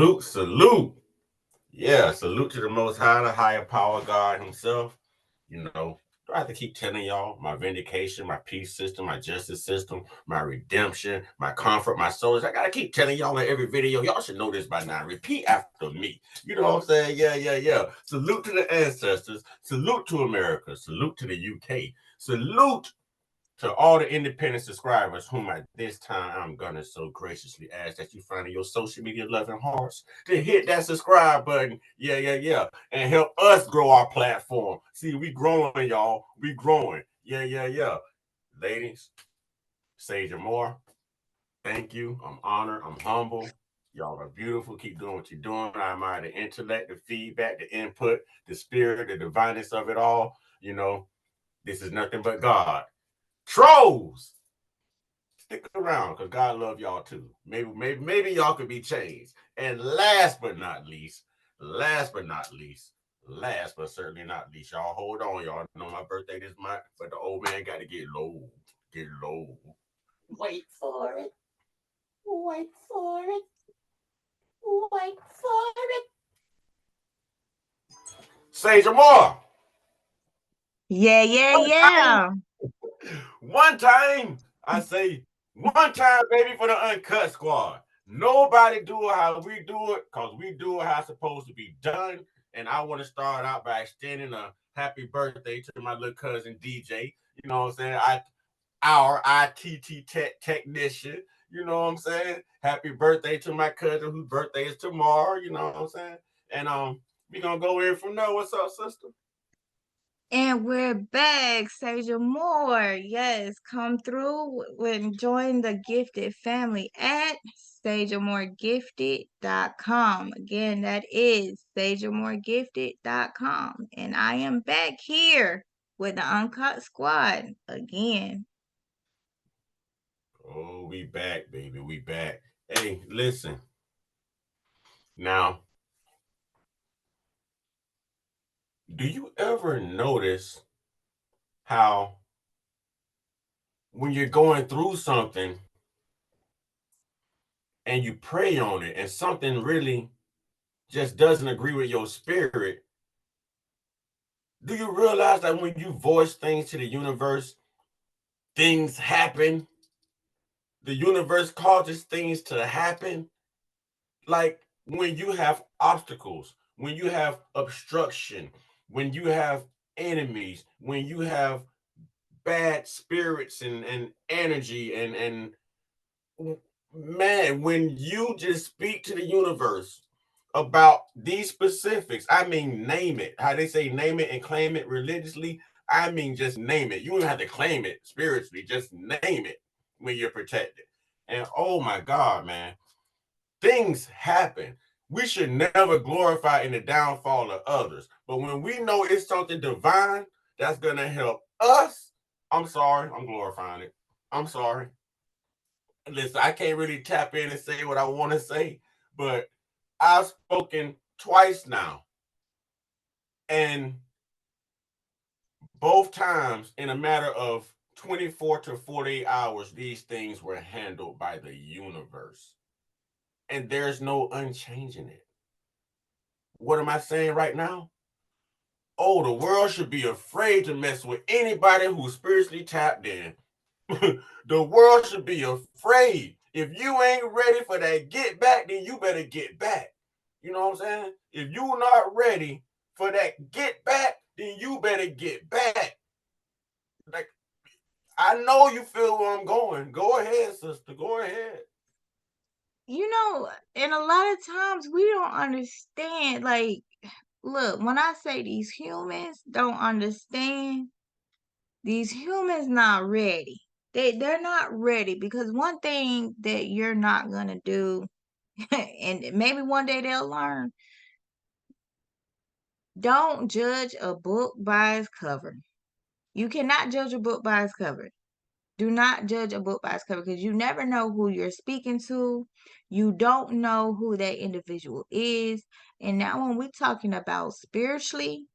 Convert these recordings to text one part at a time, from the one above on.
Salute, salute. Yeah, salute to the Most High, the higher power God Himself. You know, do I have to keep telling y'all my vindication, my peace system, my justice system, my redemption, my comfort, my souls? I gotta keep telling y'all in every video. Y'all should know this by now. Repeat after me. You know what I'm saying? Yeah, yeah, yeah. Salute to the ancestors. Salute to America. Salute to the UK. Salute to all the independent subscribers, whom at this time I'm gonna so graciously ask that you find in your social media loving hearts to hit that subscribe button. Yeah, yeah, yeah. And help us grow our platform. See, we growing, y'all. We growing. Yeah, yeah, yeah. Ladies, Sage and more. Thank you. I'm honored. I'm humble. Y'all are beautiful. Keep doing what you're doing. I admire the intellect, the feedback, the input, the spirit, the divineness of it all. You know, this is nothing but God. Trolls, stick around because God love y'all too. Maybe y'all could be changed. And last but not least, last but certainly not least, y'all hold on. Y'all know my birthday this month, but the old man got to get low, get low. Wait for it. Wait for it. Wait for it. Sage Amore. Yeah, yeah, yeah. One time, I say, one time, baby, for the Uncut Squad. Nobody do it how we do it, because we do it how it's supposed to be done. And I want to start out by extending a happy birthday to my little cousin DJ. You know what I'm saying? Our ITT technician. You know what I'm saying? Happy birthday to my cousin whose birthday is tomorrow. You know what I'm saying? And we gonna go in from there. What's up, sister? And we're back, Saja Moore. Yes, come through and join the gifted family at SajaMoreGifted.com. Again, that is SajaMoreGifted.com. And I am back here with the Uncut Squad again. Oh, we back, baby. We back. Hey, listen. Now, do you ever notice how when you're going through something and you pray on it and something really just doesn't agree with your spirit, do you realize that when you voice things to the universe, things happen? The universe causes things to happen. Like when you have obstacles, when you have obstruction, when you have enemies, when you have bad spirits and energy and man, when you just speak to the universe about these specifics, I mean, name it. How they say name it and claim it religiously. I mean, just name it. You don't have to claim it spiritually. Just name it when you're protected. And oh my God, man, things happen. We should never glorify in the downfall of others. But when we know it's something divine that's going to help us, I'm sorry, I'm glorifying it. I'm sorry. Listen, I can't really tap in and say what I want to say, but I've spoken twice now. And both times, in a matter of 24 to 48 hours, these things were handled by the universe. And there's no unchanging it. What am I saying right now? Oh, the world should be afraid to mess with anybody who's spiritually tapped in. The world should be afraid. If you ain't ready for that get back, then you better get back. You know what I'm saying? If you're not ready for that get back, then you better get back. Like, I know you feel where I'm going. Go ahead, sister. Go ahead. And a lot of times we don't understand. Like, look, when I say these humans don't understand, these humans not ready. They're not ready because one thing that you're not gonna do, and maybe one day they'll learn, don't judge a book by its cover. You cannot judge a book by its cover. Do not judge a book by its cover because you never know who you're speaking to. You don't know who that individual is. And now when we're talking about spiritually,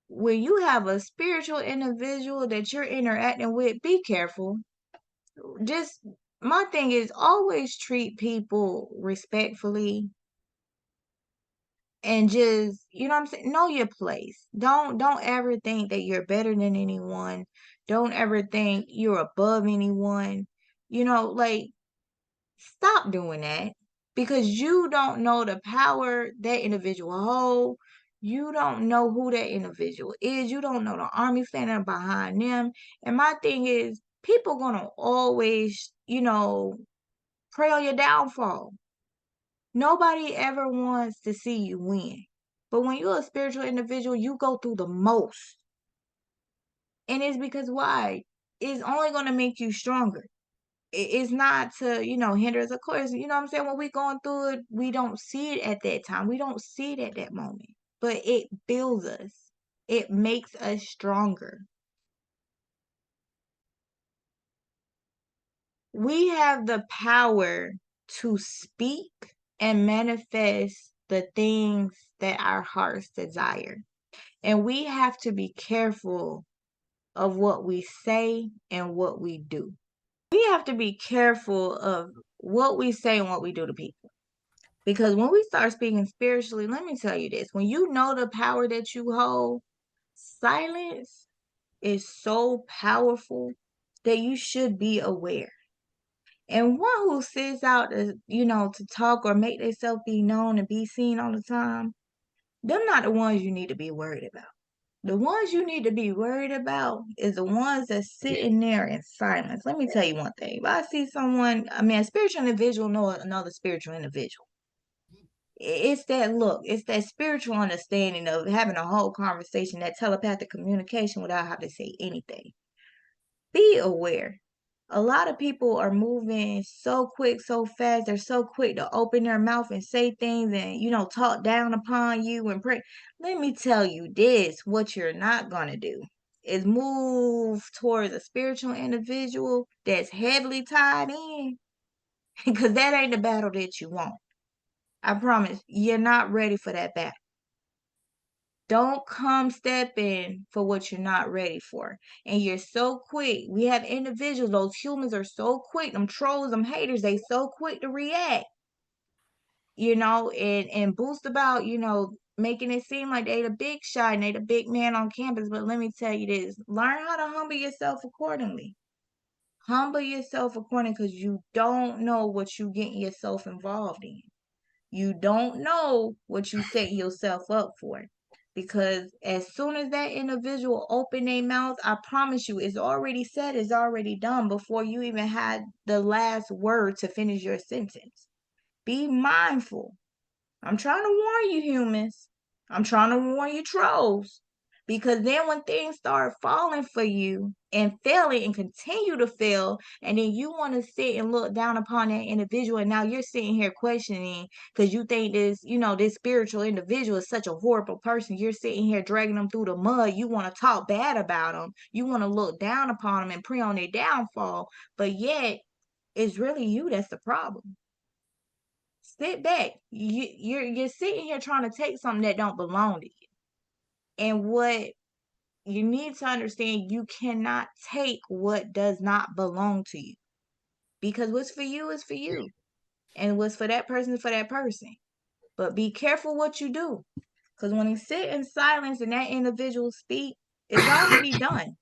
when you have a spiritual individual that you're interacting with, be careful. Just my thing is always treat people respectfully. and just, you know what I'm saying, know your place. Don't ever think that you're better than anyone. Don't ever think you're above anyone. Like, stop doing that, because you don't know the power that individual hold. You don't know who that individual is. You don't know the army standing behind them. And my thing is, people gonna always, pray on your downfall. Nobody ever wants to see you win. But when you're a spiritual individual, you go through the most. And it's because why? It's only going to make you stronger. It's not to, hinder us. Of course, you know what I'm saying? When we going through it, we don't see it at that time. We don't see it at that moment. But it builds us. It makes us stronger. We have the power to speak and manifest the things that our hearts desire. And we have to be careful of what we say and what we do. We have to be careful of what we say and what we do to people. Because when we start speaking spiritually, let me tell you this, when you know the power that you hold, silence is so powerful that you should be aware. And one who sits out to talk or make themselves be known and be seen all the time, them not the ones you need to be worried about. The ones you need to be worried about is the ones that's sitting there in silence. Let me tell you one thing. If I see someone, a spiritual individual know another spiritual individual. It's that look. It's that spiritual understanding of having a whole conversation, that telepathic communication without having to say anything. Be aware. A lot of people are moving so quick, so fast. They're so quick to open their mouth and say things and, talk down upon you and pray. Let me tell you this, what you're not going to do is move towards a spiritual individual that's heavily tied in, because that ain't the battle that you want. I promise you're not ready for that battle. Don't come stepping for what you're not ready for. And you're so quick. We have individuals, those humans are so quick. Them trolls, them haters, they so quick to react, and boost about, making it seem like they the big shot and they the big man on campus. But let me tell you this, learn how to humble yourself accordingly. Humble yourself accordingly, because you don't know what you getting yourself involved in. You don't know what you set yourself up for. Because as soon as that individual open their mouth, I promise you, it's already said, it's already done before you even had the last word to finish your sentence. Be mindful. I'm trying to warn you, humans. I'm trying to warn you, trolls. Because then when things start falling for you and failing and continue to fail, and then you want to sit and look down upon that individual, and now you're sitting here questioning because you think this spiritual individual is such a horrible person. You're sitting here dragging them through the mud. You want to talk bad about them. You want to look down upon them and pray on their downfall. But yet, it's really you that's the problem. Sit back. You're sitting here trying to take something that don't belong to you. And what you need to understand, you cannot take what does not belong to you. Because what's for you is for you. And what's for that person is for that person. But be careful what you do. Because when you sit in silence and that individual speak, it's already done.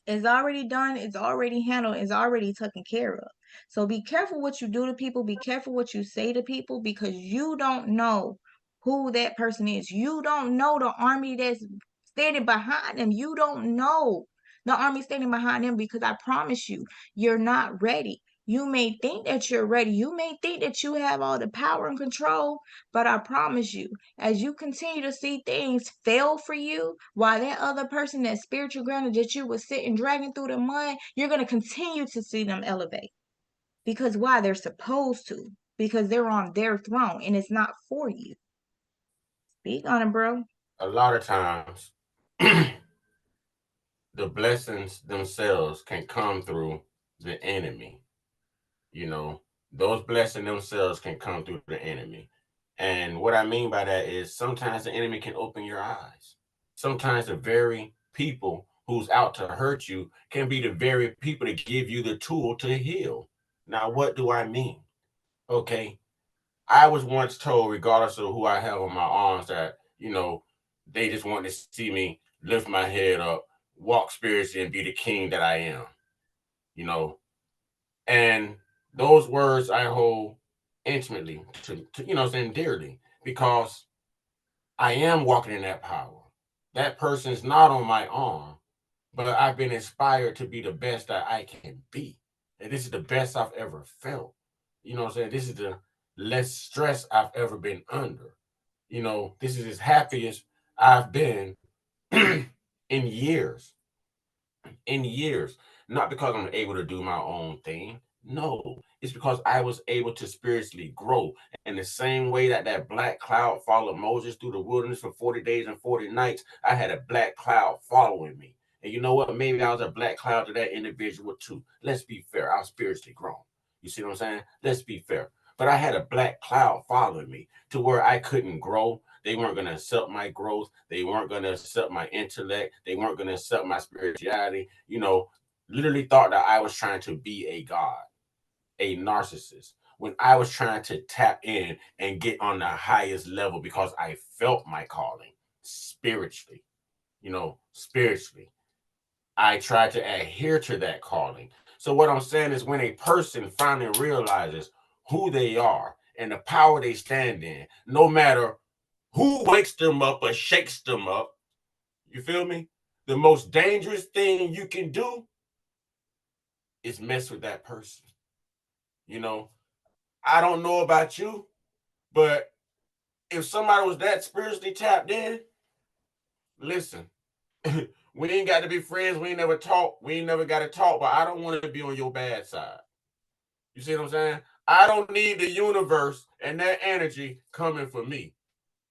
It's already done. It's already handled. It's already taken care of. So be careful what you do to people. Be careful what you say to people, because you don't know who that person is. You don't know the army that's standing behind them. You don't know the army standing behind them, because I promise you, you're not ready. You may think that you're ready. You may think that you have all the power and control, but I promise you, as you continue to see things fail for you, while that other person, that spiritual grounded that you was sitting dragging through the mud, you're going to continue to see them elevate. Because why? They're supposed to. Because they're on their throne and it's not for you. Speak on it, bro. A lot of times, the blessings themselves can come through the enemy. You know, those blessings themselves can come through the enemy. And what I mean by that is sometimes the enemy can open your eyes. Sometimes the very people who's out to hurt you can be the very people that give you the tool to heal. Now, what do I mean? Okay. I was once told, regardless of who I have on my arms, that they just want to see me lift my head up, walk spiritually, and be the king that I am. You know, and those words I hold intimately to saying dearly, because I am walking in that power. That person's not on my arm, but I've been inspired to be the best that I can be. And this is the best I've ever felt. You know what I'm saying? This is the less stress I've ever been under. This is as happy as I've been in years, in years. Not because I'm able to do my own thing. No, it's because I was able to spiritually grow. In the same way that that black cloud followed Moses through the wilderness for 40 days and 40 nights, I had a black cloud following me. And you know what? Maybe I was a black cloud to that individual too. Let's be fair. I was spiritually grown. You see what I'm saying? Let's be fair. But I had a black cloud following me to where I couldn't grow. They weren't going to accept my growth. They weren't going to accept my intellect. They weren't going to accept my spirituality. Literally thought that I was trying to be a god, a narcissist, when I was trying to tap in and get on the highest level because I felt my calling spiritually. Spiritually. I tried to adhere to that calling. So, what I'm saying is, when a person finally realizes who they are and the power they stand in, no matter who wakes them up or shakes them up, you feel me? The most dangerous thing you can do is mess with that person. You know, I don't know about you, but if somebody was that spiritually tapped in, listen, we ain't got to be friends. We ain't never talk. We ain't never got to talk, but I don't want to be on your bad side. You see what I'm saying? I don't need the universe and that energy coming for me.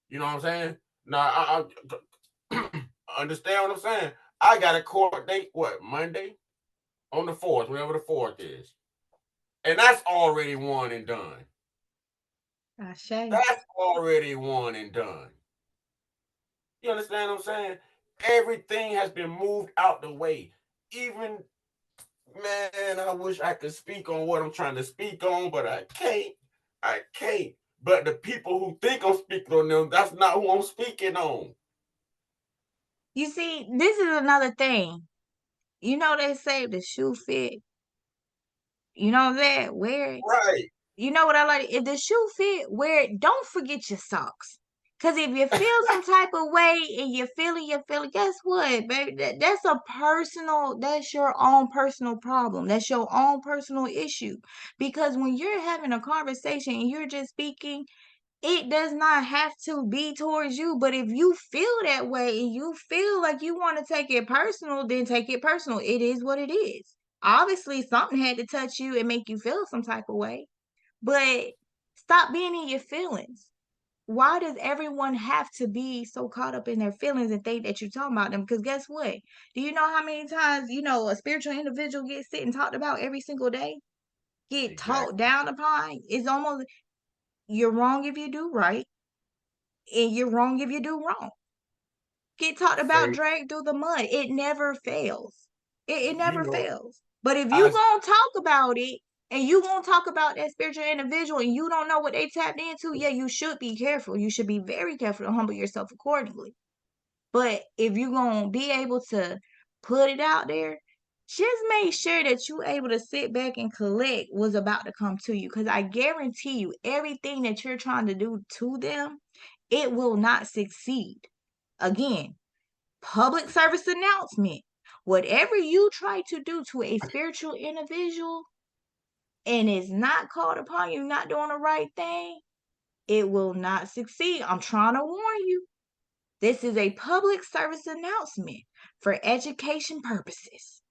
You know what I'm saying? Now, I understand what I'm saying. I got a court date, what, Monday? On the 4th, whatever the 4th is. And that's already one and done. Ashe. That's already one and done. You understand what I'm saying? Everything has been moved out the way. Even, man, I wish I could speak on what I'm trying to speak on, but I can't. I can't. But the people who think I'm speaking on them, that's not who I'm speaking on. You see, this is another thing. They say the shoe fit. You know that? Wear it. Right. You know what I like? If the shoe fit, wear it. Don't forget your socks. Cause if you feel some type of way and you're feeling, guess what, baby? That's your own personal problem. That's your own personal issue. Because when you're having a conversation and you're just speaking, it does not have to be towards you. But if you feel that way and you feel like you want to take it personal, then take it personal. It is what it is. Obviously, something had to touch you and make you feel some type of way. But stop being in your feelings. Why does everyone have to be so caught up in their feelings and think that you're talking about them? Because guess what? Do you know how many times, a spiritual individual gets sit and talked about every single day? Get talked Exactly. down upon? It's almost, you're wrong if you do right, and you're wrong if you do wrong. Get talked about, Say, dragged through the mud. It never fails. It you never know, fails. But if you I gonna talk about it and you gonna talk about that spiritual individual and you don't know what they tapped into, yeah, you should be careful. You should be very careful to humble yourself accordingly. But if you gonna be able to put it out there, just make sure that you able to sit back and collect what's about to come to you. Because I guarantee you, everything that you're trying to do to them, it will not succeed. Again, public service announcement. Whatever you try to do to a spiritual individual and it's not called upon you not doing the right thing, it will not succeed. I'm trying to warn you. This is a public service announcement for education purposes.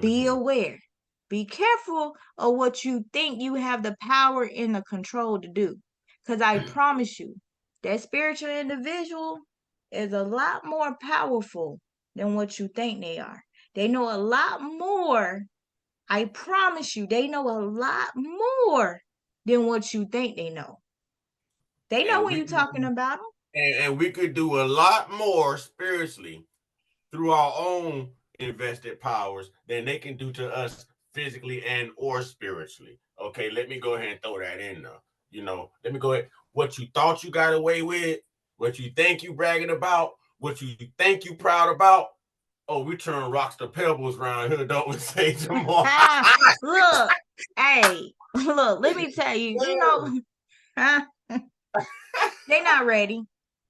Be mm-hmm. aware. Be careful of what you think you have the power and the control to do. Because I promise you, that spiritual individual is a lot more powerful than what you think they are. They know a lot more. I promise you, they know a lot more than what you think they know. They know and when we you're could talking about them. and we could do a lot more spiritually through our own invested powers than they can do to us physically and or spiritually. Okay, let me go ahead and throw that in there. let me go ahead. What you thought you got away with, what you think you bragging about, what you think you proud about. Oh, we turn rocks to pebbles around here, don't we, say tomorrow? Look, hey, look, let me tell you, they not ready.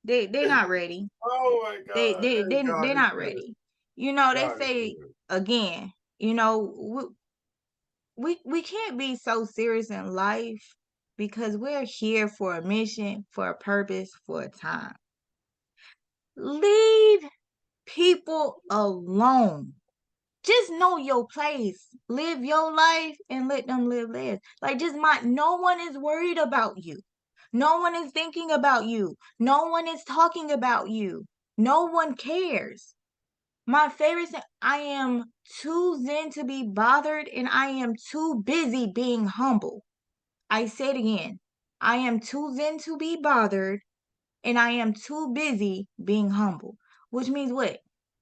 They not ready. Oh my They God. they Hey, they God they're is not good. ready. They God is say good. again, we can't be so serious in life because we're here for a mission, for a purpose, for a time. Leave people alone. Just know your place. Live your life and let them live theirs. Like no one is worried about you. No one is thinking about you. No one is talking about you. No one cares. My favorite thing, I am too zen to be bothered and I am too busy being humble. I say it again. I am too zen to be bothered and I am too busy being humble. Which means what?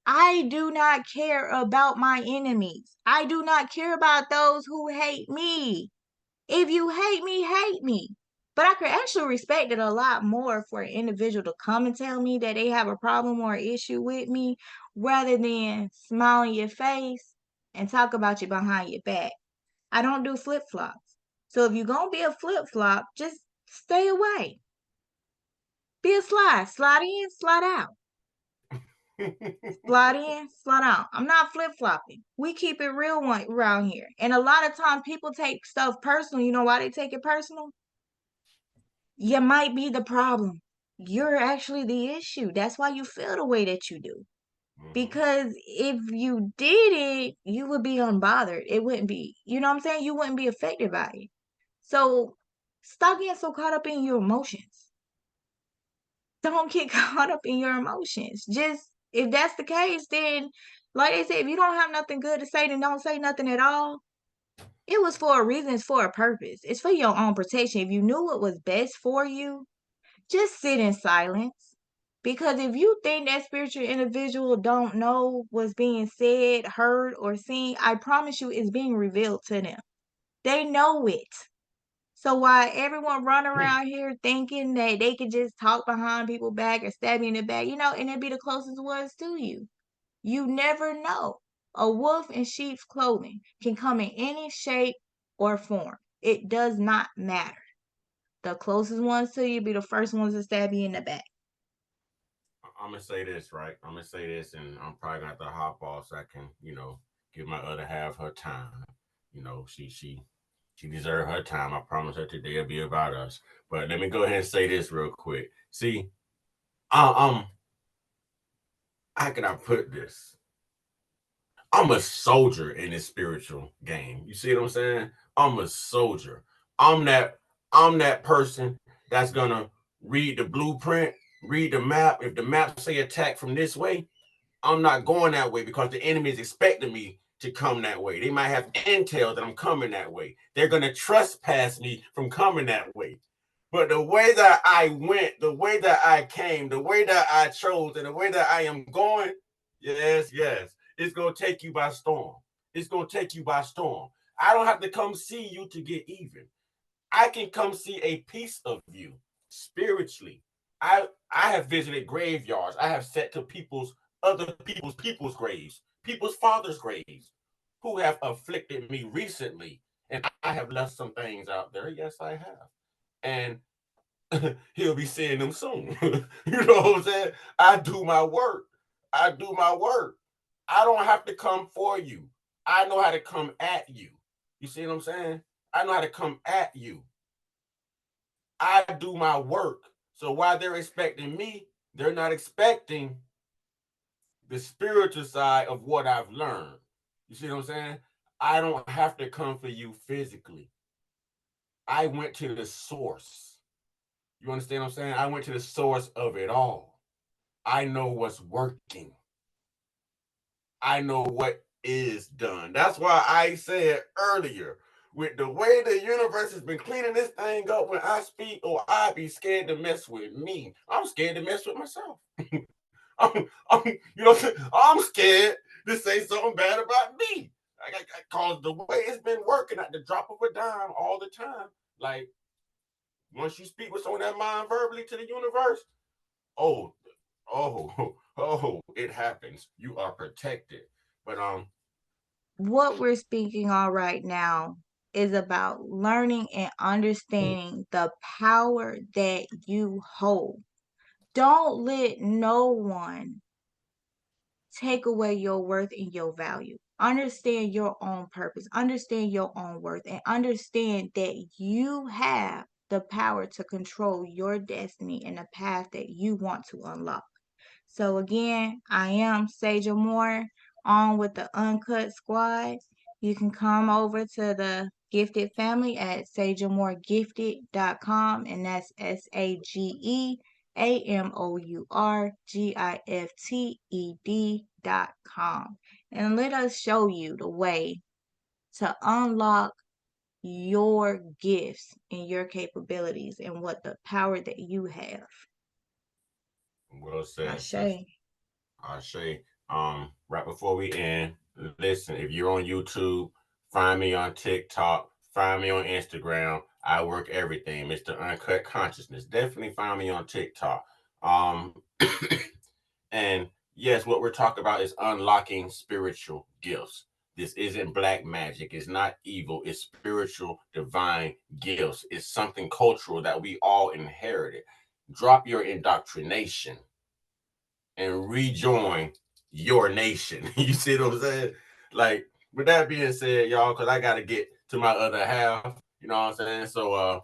I do not care about my enemies. I do not care about those who hate me. If you hate me, hate me. But I could actually respect it a lot more for an individual to come and tell me that they have a problem or issue with me rather than smile in your face and talk about you behind your back. I don't do flip flops. So if you're going to be a flip flop, just stay away. Be a slide. Slide in, slide out. Slide in, slide out. I'm not flip flopping. We keep it real one around here. And a lot of times people take stuff personal. You know why they take it personal? You might be the problem. You're actually the issue. That's why you feel the way that you do. Mm-hmm. Because if you did it, you would be unbothered. It wouldn't be, you know what I'm saying? You wouldn't be affected by it. So stop getting so caught up in your emotions. Don't get caught up in your emotions. Just if that's the case, then like they said, if you don't have nothing good to say, then don't say nothing at all. It was for a reason, it's for a purpose. It's for your own protection. If you knew what was best for you, just sit in silence. Because if you think that spiritual individual don't know what's being said, heard, or seen, I promise you it's being revealed to them. They know it. So while everyone run around here thinking that they can just talk behind people's back or stab you in the back, and it'd be the closest ones to you. You never know. A wolf in sheep's clothing can come in any shape or form. It does not matter. The closest ones to you be the first ones to stab you in the back. I'm gonna say this, right? I'm gonna say this, and I'm probably gonna have to hop off so I can, give my other half her time. She deserves her time. I promise her today will be about us. But let me go ahead and say this real quick. See, um, how can I put this? I'm a soldier in this spiritual game. You see what I'm saying? I'm a soldier. I'm that I'm that person that's gonna read the blueprint, read the map. If the map say attack from this way, I'm not going that way because the enemy is expecting me to come that way. They might have intel that I'm coming that way. They're gonna trespass me from coming that way. But the way that I went, the way that I came, the way that I chose, and the way that I am going, yes, yes, it's gonna take you by storm. It's gonna take you by storm. I don't have to come see you to get even. I can come see a piece of you spiritually. I have visited graveyards. I have sat to people's graves, people's fathers' graves, who have afflicted me recently, and I have left some things out there. Yes, I have, and he'll be seeing them soon. You know what I'm saying? I do my work. I do my work. I don't have to come for you. I know how to come at you. You see what I'm saying? I know how to come at you. I do my work. So while they're expecting me, they're not expecting the spiritual side of what I've learned. You see what I'm saying? I don't have to come for you physically. I went to the source. You understand what I'm saying? I went to the source of it all. I know what's working. I know what is done. That's why I said earlier, with the way the universe has been cleaning this thing up when I speak, or I be scared to mess with me. I'm scared to mess with myself. I'm scared to say something bad about me. Cause the way it's been working at the drop of a dime all the time, like Once you speak what's on that mind verbally to the universe, oh, it happens. You are protected. But What we're speaking on right now is about learning and understanding the power that you hold. Don't let no one take away your worth and your value. Understand your own purpose, understand your own worth, and understand that you have the power to control your destiny and the path that you want to unlock. So again, I am Sage Moore on with the Uncut Squad. You can come over to the Gifted family at sageamourgifted.com, and that's SAGEAMOURGIFTED.com. And let us show you the way to unlock your gifts and your capabilities and what the power that you have. well said, sis. Ashe. Shay. Right before we end, listen, if you're on YouTube, find me on TikTok, find me on Instagram. I work everything, Mr. Uncut Consciousness. Definitely find me on TikTok. Um, and yes, what we're talking about is unlocking spiritual gifts. This isn't black magic. It's not evil. It's spiritual, divine gifts. It's something cultural that we all inherited. Drop your indoctrination and rejoin your nation. You see what I'm saying? Like, with that being said, y'all, because I got to get to my other half, you know what I'm saying? So,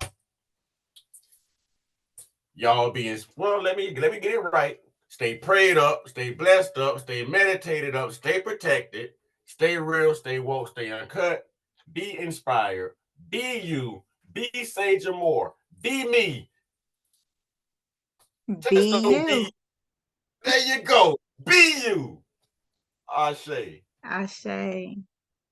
y'all being, well, let me get it right. Stay prayed up, stay blessed up, stay meditated up, stay protected, stay real, stay woke, stay uncut, be inspired, be you, be Sage Moore, be me. Just Be don't be. you. There you go. Be you. Ashe. Ashe.